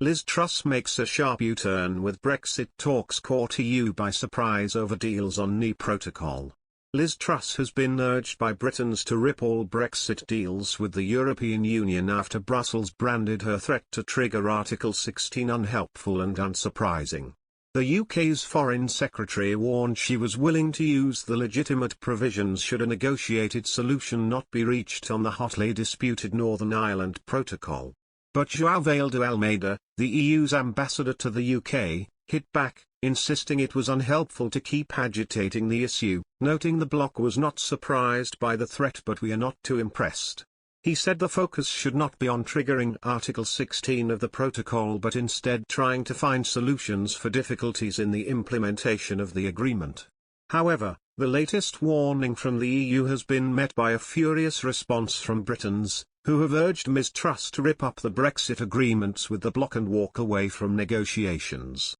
Ms Truss makes a sharp U-turn with Brexit talks caught EU by surprise over deals on NE protocol. Ms Truss has been urged by Britons to rip all Brexit deals with the European Union after Brussels branded her threat to trigger Article 16 unhelpful and unsurprising. The UK's Foreign Secretary warned she was willing to use the legitimate provisions should a negotiated solution not be reached on the hotly disputed Northern Ireland Protocol. But João de Almeida, the EU's ambassador to the UK, hit back, insisting it was unhelpful to keep agitating the issue, noting the bloc was not surprised by the threat but we are not too impressed. He said the focus should not be on triggering Article 16 of the protocol but instead trying to find solutions for difficulties in the implementation of the agreement. However, the latest warning from the EU has been met by a furious response from Britons, who have urged Ms Truss to rip up the Brexit agreements with the bloc and walk away from negotiations.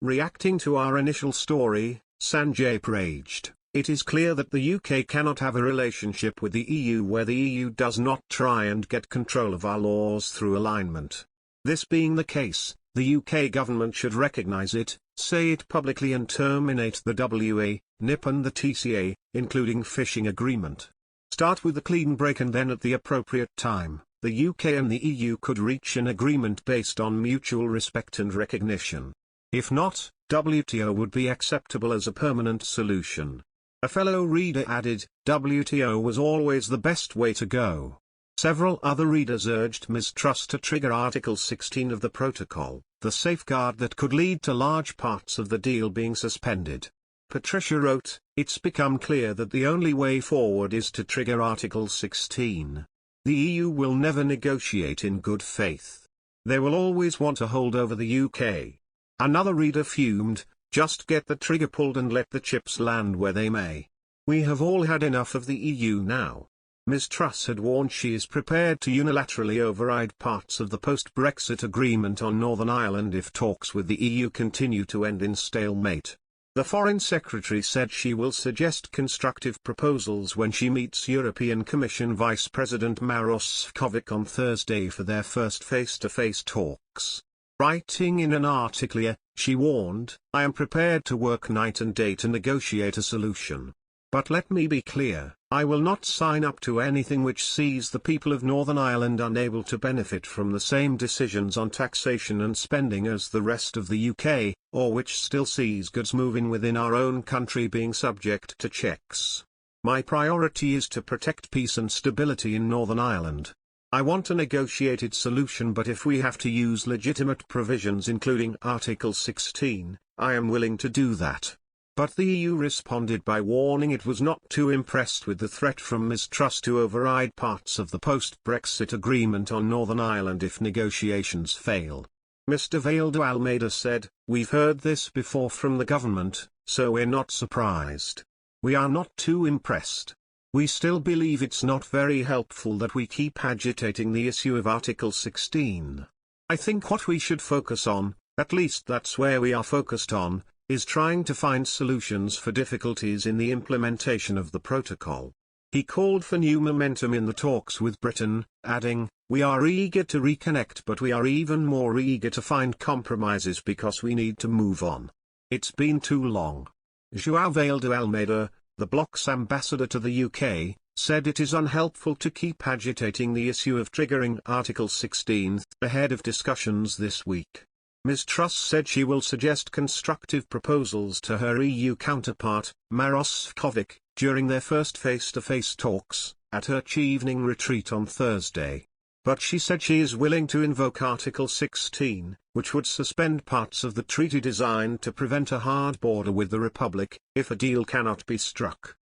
Reacting to our initial story, Sanjay raged, "It is clear that the UK cannot have a relationship with the EU where the EU does not try and get control of our laws through alignment. This being the case, the UK government should recognise it, say it publicly and terminate the WA, NIP and the TCA, including fishing agreement. Start with a clean break and then at the appropriate time, the UK and the EU could reach an agreement based on mutual respect and recognition. If not, WTO would be acceptable as a permanent solution." A fellow reader added, "WTO was always the best way to go." Several other readers urged Ms Truss to trigger Article 16 of the protocol, the safeguard that could lead to large parts of the deal being suspended. Patricia wrote, "It's become clear that the only way forward is to trigger Article 16. The EU will never negotiate in good faith. They will always want to hold over the UK." Another reader fumed, "Just get the trigger pulled and let the chips land where they may. We have all had enough of the EU now." Ms Truss had warned she is prepared to unilaterally override parts of the post-Brexit agreement on Northern Ireland if talks with the EU continue to end in stalemate. The Foreign Secretary said she will suggest constructive proposals when she meets European Commission Vice President Maroš Šefčovič on Thursday for their first face-to-face talks. Writing in an article, she warned, "I am prepared to work night and day to negotiate a solution. But let me be clear, I will not sign up to anything which sees the people of Northern Ireland unable to benefit from the same decisions on taxation and spending as the rest of the UK, or which still sees goods moving within our own country being subject to checks. My priority is to protect peace and stability in Northern Ireland. I want a negotiated solution, but if we have to use legitimate provisions including Article 16, I am willing to do that." But the EU responded by warning it was not too impressed with the threat from Ms Truss to override parts of the post-Brexit agreement on Northern Ireland if negotiations fail. Mr de Almeida said, "We've heard this before from the government, so we're not surprised. We are not too impressed. We still believe it's not very helpful that we keep agitating the issue of Article 16. I think what we should focus on, at least that's where we are focused on, is trying to find solutions for difficulties in the implementation of the protocol." He called for new momentum in the talks with Britain, adding, "We are eager to reconnect, but we are even more eager to find compromises because we need to move on. It's been too long." João de Almeida, the bloc's ambassador to the UK, said it is unhelpful to keep agitating the issue of triggering Article 16 ahead of discussions this week. Ms Truss said she will suggest constructive proposals to her EU counterpart, Maroš Šefčovič, during their first face-to-face talks, at her evening retreat on Thursday. But she said she is willing to invoke Article 16, which would suspend parts of the treaty designed to prevent a hard border with the Republic, if a deal cannot be struck.